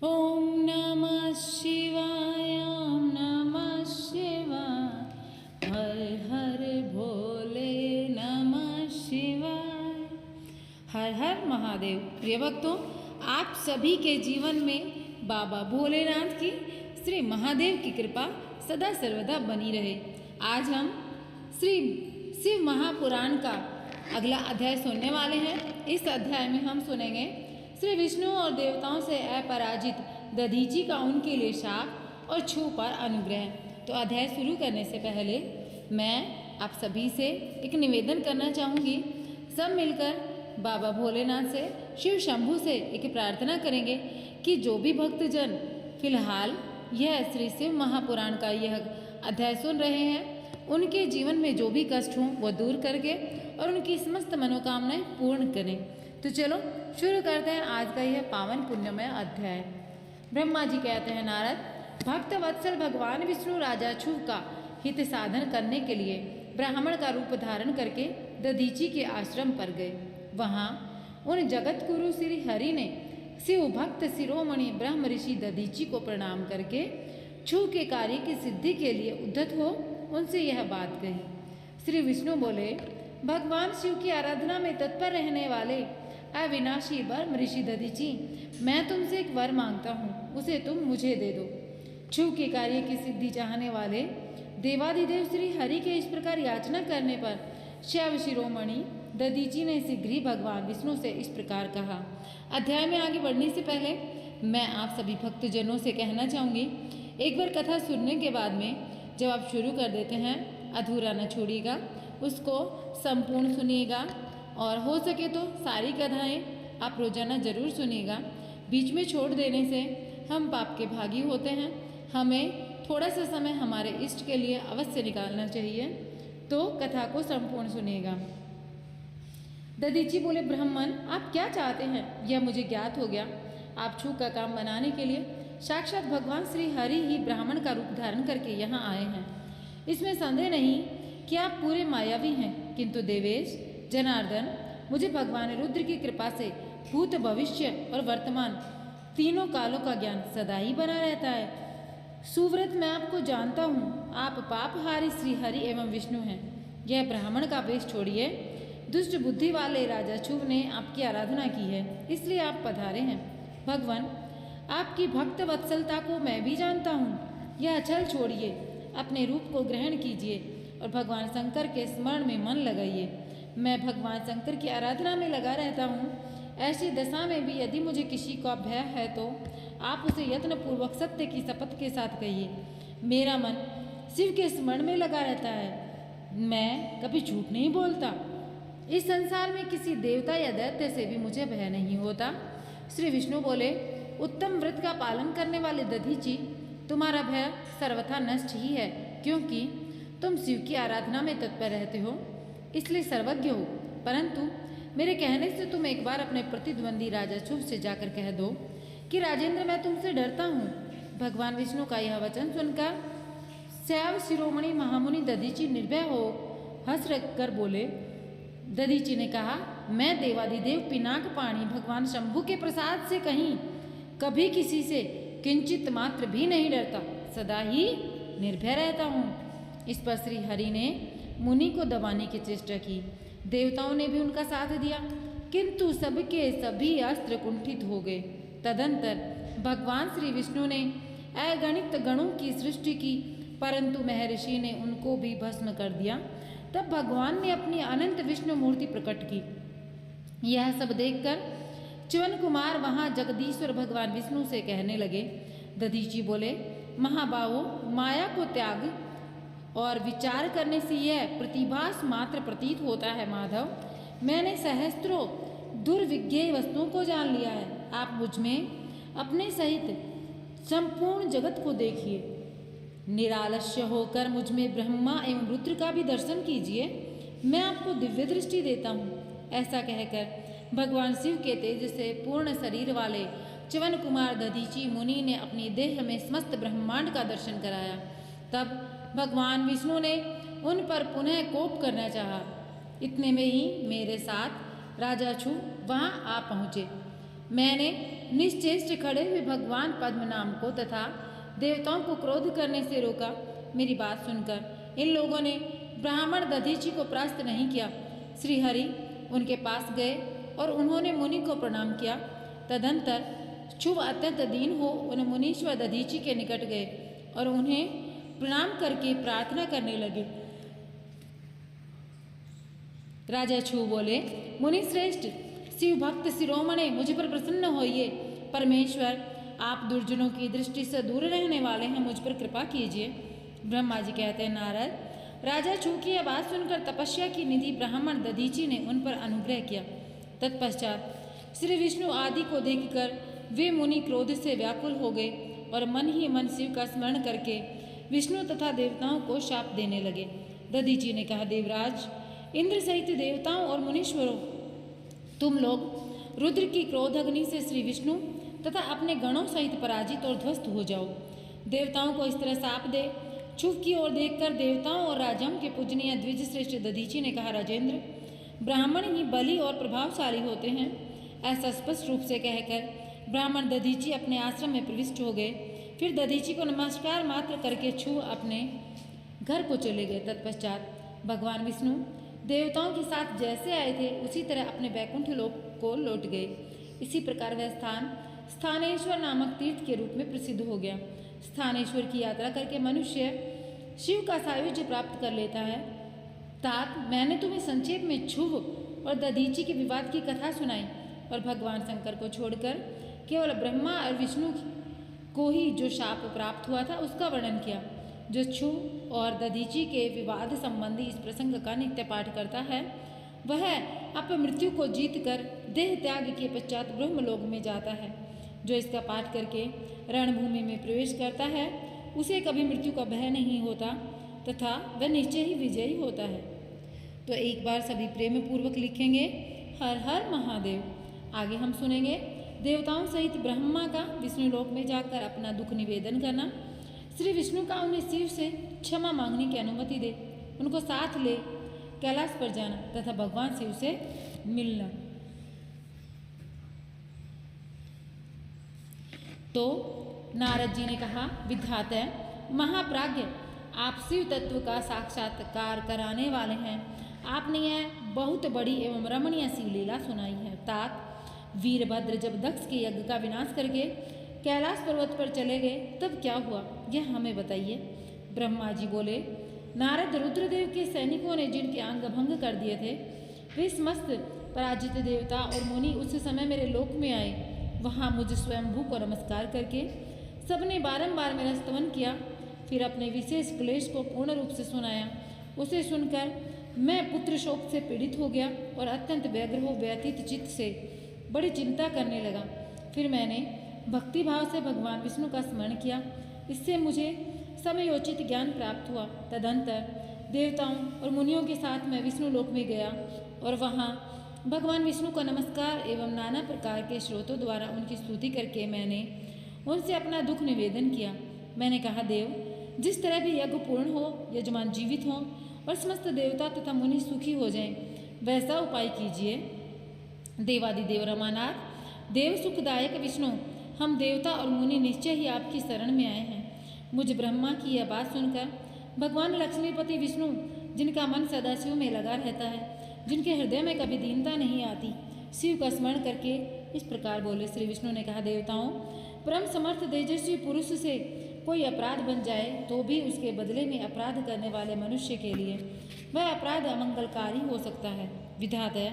ओम नमः शिवाय, ओम नमः शिवाय, हर हर भोले नमः शिवाय। हर हर महादेव। प्रिय भक्तों, आप सभी के जीवन में बाबा भोलेनाथ की, श्री महादेव की कृपा सदा सर्वदा बनी रहे। आज हम श्री शिव महापुराण का अगला अध्याय सुनने वाले हैं। इस अध्याय में हम सुनेंगे श्री विष्णु और देवताओं से अपराजित दधीची का उनके लिए शाप और छू पर अनुग्रह। तो अध्याय शुरू करने से पहले मैं आप सभी से एक निवेदन करना चाहूँगी। सब मिलकर बाबा भोलेनाथ से, शिव शंभू से एक प्रार्थना करेंगे कि जो भी भक्तजन फिलहाल यह श्री शिव महापुराण का यह अध्याय सुन रहे हैं, उनके जीवन में जो भी कष्ट हों वो दूर करके और उनकी समस्त मनोकामनाएं पूर्ण करें। तो चलो शुरू करते हैं आज का यह पावन पुण्यमय अध्याय। ब्रह्मा जी कहते हैं, नारद, भक्त वत्सल भगवान विष्णु राजा छू का हित साधन करने के लिए ब्राह्मण का रूप धारण करके दधीची के आश्रम पर गए। वहाँ उन जगत गुरु श्री हरि ने शिव भक्त शिरोमणि ब्रह्म ऋषि दधीची को प्रणाम करके छू के कार्य की सिद्धि के लिए उद्धत हो उनसे यह बात कही। श्री विष्णु बोले, भगवान शिव की आराधना में तत्पर रहने वाले अविनाशी ब्रह्म ऋषि दधीची, मैं तुमसे एक वर मांगता हूँ, उसे तुम मुझे दे दो। छू के कार्य की सिद्धि चाहने वाले देवाधिदेव श्री हरि के इस प्रकार याचना करने पर शिव शिरोमणि दधीची ने शीघ्र ही भगवान विष्णु से इस प्रकार कहा। अध्याय में आगे बढ़ने से पहले मैं आप सभी भक्तजनों से कहना चाहूँगी, एक बार कथा सुनने के बाद में जब आप शुरू कर देते हैं, अधूरा न छोड़िएगा, उसको संपूर्ण सुनिएगा और हो सके तो सारी कथाएं आप रोजाना जरूर सुनिएगा। बीच में छोड़ देने से हम पाप के भागी होते हैं। हमें थोड़ा सा समय हमारे इष्ट के लिए अवश्य निकालना चाहिए। तो कथा को संपूर्ण सुनिएगा। दधीची बोले, ब्राह्मण, आप क्या चाहते हैं यह मुझे ज्ञात हो गया। आप छू का काम बनाने के लिए साक्षात भगवान श्री हरि ही ब्राह्मण का रूप धारण करके यहाँ आए हैं। इसमें संदेह नहीं कि आप पूरे मायावी हैं, किंतु देवेश जनार्दन, मुझे भगवान रुद्र की कृपा से भूत भविष्य और वर्तमान तीनों कालों का ज्ञान सदा ही बना रहता है। सुव्रत, मैं आपको जानता हूँ, आप पापहारी श्री हरि एवं विष्णु हैं। यह ब्राह्मण का वेश छोड़िए। दुष्ट बुद्धि वाले राजा छू ने आपकी आराधना की है, इसलिए आप पधारे हैं। भगवान, आपकी भक्त वत्सलता को मैं भी जानता हूँ। यह छल छोड़िए, अपने रूप को ग्रहण कीजिए और भगवान शंकर के स्मरण में मन लगाइए। मैं भगवान शंकर की आराधना में लगा रहता हूँ। ऐसी दशा में भी यदि मुझे किसी का भय है तो आप उसे यत्नपूर्वक सत्य की शपथ के साथ कहिए। मेरा मन शिव के स्मरण में लगा रहता है, मैं कभी झूठ नहीं बोलता। इस संसार में किसी देवता या दैत्य से भी मुझे भय नहीं होता। श्री विष्णु बोले, उत्तम व्रत का पालन करने वाले दधीची, तुम्हारा भय सर्वथा नष्ट ही है, क्योंकि तुम शिव की आराधना में तत्पर रहते हो, इसलिए सर्वज्ञ हो। परंतु मेरे कहने से तुम एक बार अपने प्रतिद्वंदी राजा छू से जाकर कह दो कि राजेंद्र, मैं तुमसे डरता हूँ। भगवान विष्णु का यह वचन सुनकर शैव शिरोमणि महामुनि दधीची निर्भय हो हंस कर बोले। दधीची ने कहा, मैं देवाधिदेव पिनाक पाणी भगवान शंभु के प्रसाद से कहीं कभी किसी से किंचित मात्र भी नहीं डरता, सदा ही निर्भय रहता हूँ। इस पर श्री हरि ने मुनि को दबाने की चेष्टा की। देवताओं ने भी उनका साथ दिया, किंतु सबके सभी अस्त्र कुंठित हो गए। तदंतर भगवान श्री विष्णु ने अगणित गणों की सृष्टि की, परंतु महर्षि ने उनको भी भस्म कर दिया। तब भगवान ने अपनी अनंत विष्णु मूर्ति प्रकट की। यह सब देखकर च्यवन कुमार वहाँ जगदीश्वर भगवान विष्णु से कहने लगे। दधीची बोले, महाबाहो, माया को त्याग और विचार करने से यह प्रतिभास मात्र प्रतीत होता है। माधव, मैंने सहस्त्रों दुर्विज्ञेय वस्तुओं को जान लिया है। आप मुझ में अपने सहित संपूर्ण जगत को देखिए। निरालस्य होकर मुझ में ब्रह्मा एवं रुद्र का भी दर्शन कीजिए। मैं आपको दिव्य दृष्टि देता हूँ। ऐसा कहकर भगवान शिव के तेज से पूर्ण शरीर वाले च्यवन कुमार दधीची मुनि ने अपनी देह में समस्त ब्रह्मांड का दर्शन कराया। तब भगवान विष्णु ने उन पर पुनः कोप करना चाहा। इतने में ही मेरे साथ राजा छू वहाँ आ पहुँचे। मैंने निश्चेष्ट खड़े हुए भगवान पद्मनाम को तथा देवताओं को क्रोध करने से रोका। मेरी बात सुनकर इन लोगों ने ब्राह्मण दधीची को परास्त नहीं किया। श्रीहरि उनके पास गए और उन्होंने मुनि को प्रणाम किया। तदंतर शुभ अत्यंत दीन हो उन मुनीश्वर दधीची के निकट गए और उन्हें प्रणाम करके प्रार्थना करने लगे। राजा छू बोले, मुनि श्रेष्ठ, शिव भक्त शिरोमणि, मुझ पर प्रसन्न होइए। परमेश्वर, आप दुर्जनों की दृष्टि से दूर रहने वाले हैं, मुझ पर कृपा कीजिए। ब्रह्मा जी कहते हैं, नारद, राजा छू की यह बात सुनकर तपस्या की निधि ब्राह्मण दधीची ने उन पर अनुग्रह किया। तत्पश्चात श्री विष्णु आदि को देखकर वे मुनि क्रोध से व्याकुल हो गए और मन ही मन शिव का स्मरण करके विष्णु तथा देवताओं को शाप देने लगे। दधीची ने कहा, देवराज, इंद्र सहित देवताओं और मुनीश्वरों, तुम लोग रुद्र की क्रोध अग्नि से श्री विष्णु तथा अपने गणों सहित पराजित और ध्वस्त हो जाओ। देवताओं को इस तरह शाप दे। छुप की ओर देखकर देवताओं और राजाओं के पूजनीय द्विज श्रेष्ठ दधीची ने कहा, राजेंद्र, ब्राह्मण ही बली और प्रभावशाली होते हैं। ऐसा स्पष्ट रूप से कहकर ब्राह्मण दधीची अपने आश्रम में प्रविष्ट हो गए। फिर दधीची को नमस्कार मात्र करके छू अपने घर को चले गए। तत्पश्चात भगवान विष्णु देवताओं के साथ जैसे आए थे उसी तरह अपने वैकुंठ लोक को लौट गए। इसी प्रकार वह स्थान स्थानेश्वर नामक तीर्थ के रूप में प्रसिद्ध हो गया। स्थानेश्वर की यात्रा करके मनुष्य शिव का सायुज्य प्राप्त कर लेता है। तात, मैंने तुम्हें संक्षेप में छुव और दधीची के विवाद की कथा सुनाई और भगवान शंकर को छोड़कर केवल ब्रह्मा और विष्णु को ही जो शाप प्राप्त हुआ था उसका वर्णन किया। जो छू और दधीची के विवाद संबंधी इस प्रसंग का नित्य पाठ करता है वह अपमृत्यु को जीतकर देह त्याग के पश्चात ब्रह्मलोक में जाता है। जो इसका पाठ करके रणभूमि में प्रवेश करता है उसे कभी मृत्यु का भय नहीं होता तथा वह निश्चय ही विजयी होता है। तो एक बार सभी प्रेम पूर्वक लिखेंगे, हर हर महादेव। आगे हम सुनेंगे देवताओं सहित ब्रह्मा का विष्णु लोक में जाकर अपना दुख निवेदन करना, श्री विष्णु का उन्हें शिव से क्षमा मांगने की अनुमति दे, उनको साथ ले कैलाश पर जाना तथा भगवान शिव से मिलना। तो नारद जी ने कहा, विधाता महाप्राज्ञ, आप शिव तत्व का साक्षात्कार कराने वाले हैं। आपने यह बहुत बड़ी एवं रमणीय शिव लीला सुनाई है। तात, वीरभद्र जब दक्ष के यज्ञ का विनाश करके कैलाश पर्वत पर चले गए तब क्या हुआ, यह हमें बताइए। ब्रह्मा जी बोले, नारद, रुद्रदेव के सैनिकों ने जिनके अंग भंग कर दिए थे वे समस्त पराजित देवता और मुनि उस समय मेरे लोक में आए। वहाँ मुझ स्वयंभू को नमस्कार करके सबने बारंबार मेरा स्तवन किया, फिर अपने विशेष क्लेश को पूर्ण रूप से सुनाया। उसे सुनकर मैं पुत्र शोक से पीड़ित हो गया और अत्यंत व्यग्र हो व्यतीत चित्त से बड़ी चिंता करने लगा। फिर मैंने भक्ति भाव से भगवान विष्णु का स्मरण किया, इससे मुझे समयोचित ज्ञान प्राप्त हुआ। तदंतर देवताओं और मुनियों के साथ मैं विष्णु लोक में गया और वहाँ भगवान विष्णु का नमस्कार एवं नाना प्रकार के स्रोतों द्वारा उनकी स्तुति करके मैंने उनसे अपना दुख निवेदन किया। मैंने कहा, देव, जिस तरह भी यज्ञ पूर्ण हो, यजमान जीवित हों और समस्त देवता तथा मुनि सुखी हो जाएं, वैसा उपाय कीजिए। देवादिदेव रमानाथ, देव सुखदायक विष्णु, हम देवता और मुनि निश्चय ही आपकी शरण में आए हैं। मुझ ब्रह्मा की यह बात सुनकर भगवान लक्ष्मीपति विष्णु, जिनका मन सदाशिव में लगा रहता है, जिनके हृदय में कभी दीनता नहीं आती, शिव का स्मरण करके इस प्रकार बोले। श्री विष्णु ने कहा, देवताओं, परम समर्थ तेजस्वी पुरुष से कोई अपराध बन जाए तो भी उसके बदले में अपराध करने वाले मनुष्य के लिए वह अपराध अमंगलकारी हो सकता है। विधाता,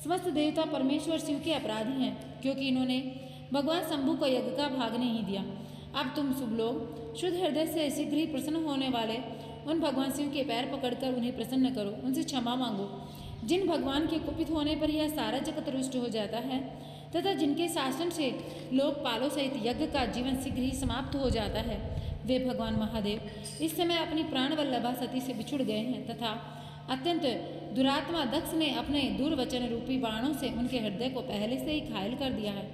समस्त देवता परमेश्वर शिव के अपराधी हैं, क्योंकि इन्होंने भगवान शंभु को यज्ञ का भाग नहीं दिया। अब तुम सब लोग शुद्ध हृदय से शीघ्र ही प्रसन्न होने वाले उन भगवान शिव के पैर पकड़कर उन्हें प्रसन्न करो, उनसे क्षमा मांगो। जिन भगवान के कुपित होने पर यह सारा जगत रुष्ट हो जाता है तथा जिनके शासन से लोकपालों सहित यज्ञ का जीवन शीघ्र ही समाप्त हो जाता है, वे भगवान महादेव इस समय अपनी प्राण वल्लभा सती से बिछुड़ गए हैं तथा अत्यंत दुरात्मा दक्ष ने अपने दुर्वचन रूपी बाणों से उनके हृदय को पहले से ही घायल कर दिया है।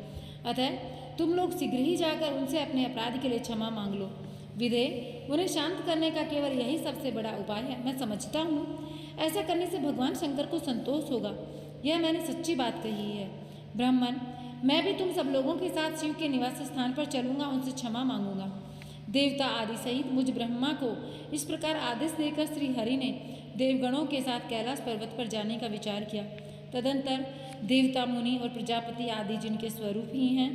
अतः तुम लोग शीघ्र ही जाकर उनसे अपने अपराध के लिए क्षमा मांग लो। विदे, उन्हें शांत करने का केवल यही सबसे बड़ा उपाय है। मैं समझता हूँ ऐसा करने से भगवान शंकर को संतोष होगा। यह मैंने सच्ची बात कही है। ब्राह्मण, मैं भी तुम सब लोगों के साथ शिव के निवास स्थान पर चलूंगा, उनसे क्षमा मांगूंगा। देवता आदि सहित मुझ ब्रह्मा को इस प्रकार आदेश देकर श्री हरि ने देवगणों के साथ कैलाश पर्वत पर जाने का विचार किया। तदंतर देवता, मुनि और प्रजापति आदि जिनके स्वरूप ही हैं,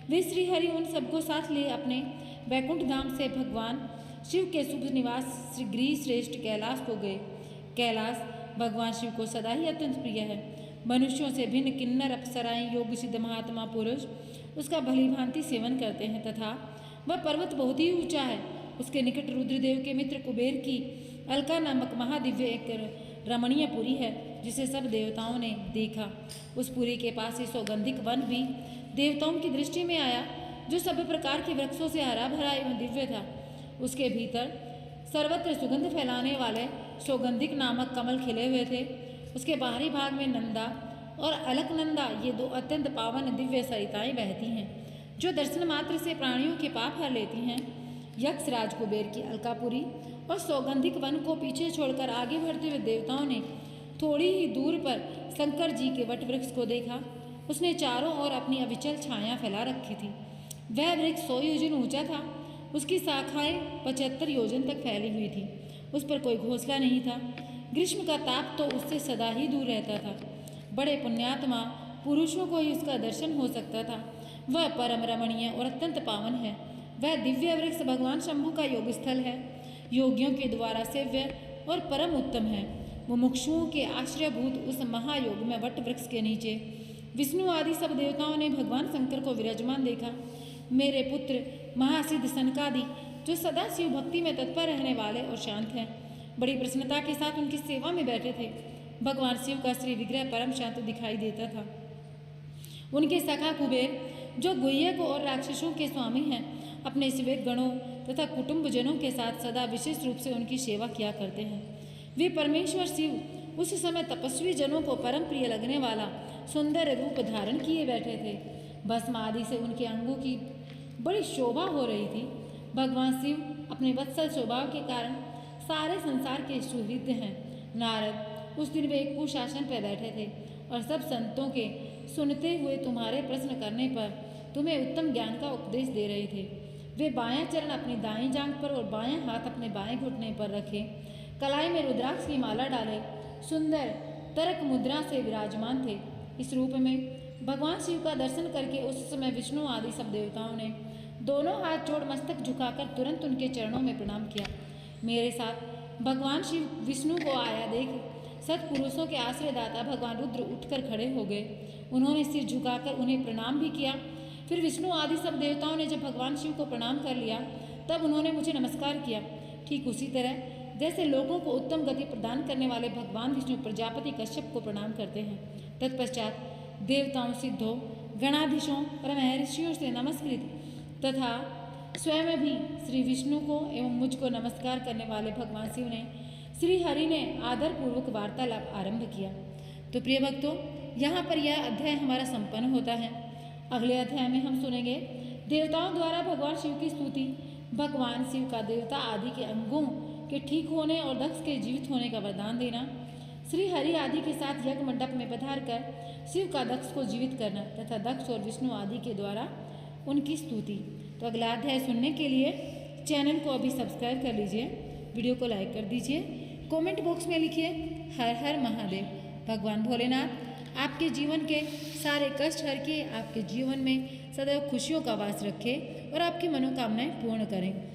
वे श्री हरि उन सबको साथ ले अपने वैकुंठ धाम से भगवान शिव के शुभ निवास श्री गिरि श्रेष्ठ कैलाश को गए। कैलाश भगवान शिव को सदा ही अत्यंत प्रिय है। मनुष्यों से भिन्न किन्नर अप्सराएं, योग सिद्ध महात्मा पुरुष उसका भली भांति सेवन करते हैं तथा वह पर्वत बहुत ही ऊंचा है। उसके निकट रुद्रदेव के मित्र कुबेर की अलका नामक महादिव्य एक रमणीय पुरी है, जिसे सब देवताओं ने देखा। उस पुरी के पास ही सौगंधिक वन भी देवताओं की दृष्टि में आया, जो सभी प्रकार के वृक्षों से हरा भरा एवं दिव्य था। उसके भीतर सर्वत्र सुगंध फैलाने वाले सौगंधिक नामक कमल खिले हुए थे। उसके बाहरी भाग में नंदा और अलकनंदा, ये दो अत्यंत पावन दिव्य सरिताएं बहती हैं, जो दर्शन मात्र से प्राणियों के पाप हर लेती हैं। यक्ष राज कुबेर की अलकापुरी और सौगंधिक वन को पीछे छोड़कर आगे बढ़ते हुए देवताओं ने थोड़ी ही दूर पर शंकर जी के वट वृक्ष को देखा। उसने चारों ओर अपनी अविचल छाया फैला रखी थी। वह वृक्ष 100 योजन ऊंचा था। उसकी शाखाएं 75 योजन तक फैली हुई थी। उस पर कोई घोंसला नहीं था। ग्रीष्म का ताप तो उससे सदा ही दूर रहता था। बड़े पुण्यात्मा पुरुषों को ही उसका दर्शन हो सकता था। वह परम रमणीय और अत्यंत पावन है। वह दिव्य वृक्ष भगवान शंभु का योग स्थल है। योगियों के द्वारा सेव्य और परम उत्तम है। मुमुक्षुओं के आश्रयभूत उस महायोग में वट वृक्ष के नीचे विष्णु आदि सब देवताओं ने भगवान शंकर को विराजमान देखा। मेरे पुत्र महासिद्ध सनकादि, जो सदा शिव भक्ति में तत्पर रहने वाले और शांत हैं, बड़ी प्रसन्नता के साथ उनकी सेवा में बैठे थे। भगवान शिव का श्री विग्रह परम शांत दिखाई देता था। उनके सखा कुबेर, जो गुह्यक और राक्षसों के स्वामी हैं, अपने श्वेत गणों तथा कुटुंबजनों के साथ सदा विशेष रूप से उनकी सेवा किया करते हैं। वे परमेश्वर शिव उस समय तपस्वी जनों को परम प्रिय लगने वाला सुंदर रूप धारण किए बैठे थे। भस्म आदि से उनके अंगों की बड़ी शोभा हो रही थी। भगवान शिव अपने वत्सल स्वभाव के कारण सारे संसार के सुहृद हैं। नारद उस दिन वे एक कुशासन पर बैठे थे और सब संतों के सुनते हुए तुम्हारे प्रश्न करने पर तुम्हें उत्तम ज्ञान का उपदेश दे रहे थे। वे बायां चरण अपनी दाईं जांघ पर और बायां हाथ अपने बाएं घुटने पर रखे, कलाई में रुद्राक्ष की माला डाले, सुंदर तरक मुद्रा से विराजमान थे। इस रूप में भगवान शिव का दर्शन करके उस समय विष्णु आदि सब देवताओं ने दोनों हाथ जोड़ मस्तक झुकाकर तुरंत उनके चरणों में प्रणाम किया। मेरे साथ भगवान शिव विष्णु को आया देख सत्पुरुषों के आश्रयदाता भगवान रुद्र उठकर खड़े हो गए। उन्होंने सिर झुकाकर उन्हें प्रणाम भी किया। फिर विष्णु आदि सब देवताओं ने जब भगवान शिव को प्रणाम कर लिया, तब उन्होंने मुझे नमस्कार किया। ठीक उसी तरह जैसे लोगों को उत्तम गति प्रदान करने वाले भगवान विष्णु प्रजापति कश्यप को प्रणाम करते हैं। तत्पश्चात देवताओं, सिद्धों, गणाधीशों और महर्षियों से नमस्कृत तथा स्वयं भी श्री विष्णु को एवं मुझको नमस्कार करने वाले भगवान शिव ने श्री हरि ने आदरपूर्वक वार्तालाप आरंभ किया। तो प्रिय भक्तों, यहाँ पर यह अध्याय हमारा संपन्न होता है। अगले अध्याय में हम सुनेंगे देवताओं द्वारा भगवान शिव की स्तुति, भगवान शिव का देवता आदि के अंगों के ठीक होने और दक्ष के जीवित होने का वरदान देना, श्री हरि आदि के साथ यज्ञ मंडप में पधार कर शिव का दक्ष को जीवित करना तथा दक्ष और विष्णु आदि के द्वारा उनकी स्तुति। तो अगला अध्याय सुनने के लिए चैनल को अभी सब्सक्राइब कर लीजिए, वीडियो को लाइक कर दीजिए, कमेंट बॉक्स में लिखिए हर हर महादेव। भगवान भोलेनाथ आपके जीवन के सारे कष्ट हर के आपके जीवन में सदैव खुशियों का वास रखे और आपकी मनोकामनाएं पूर्ण करें।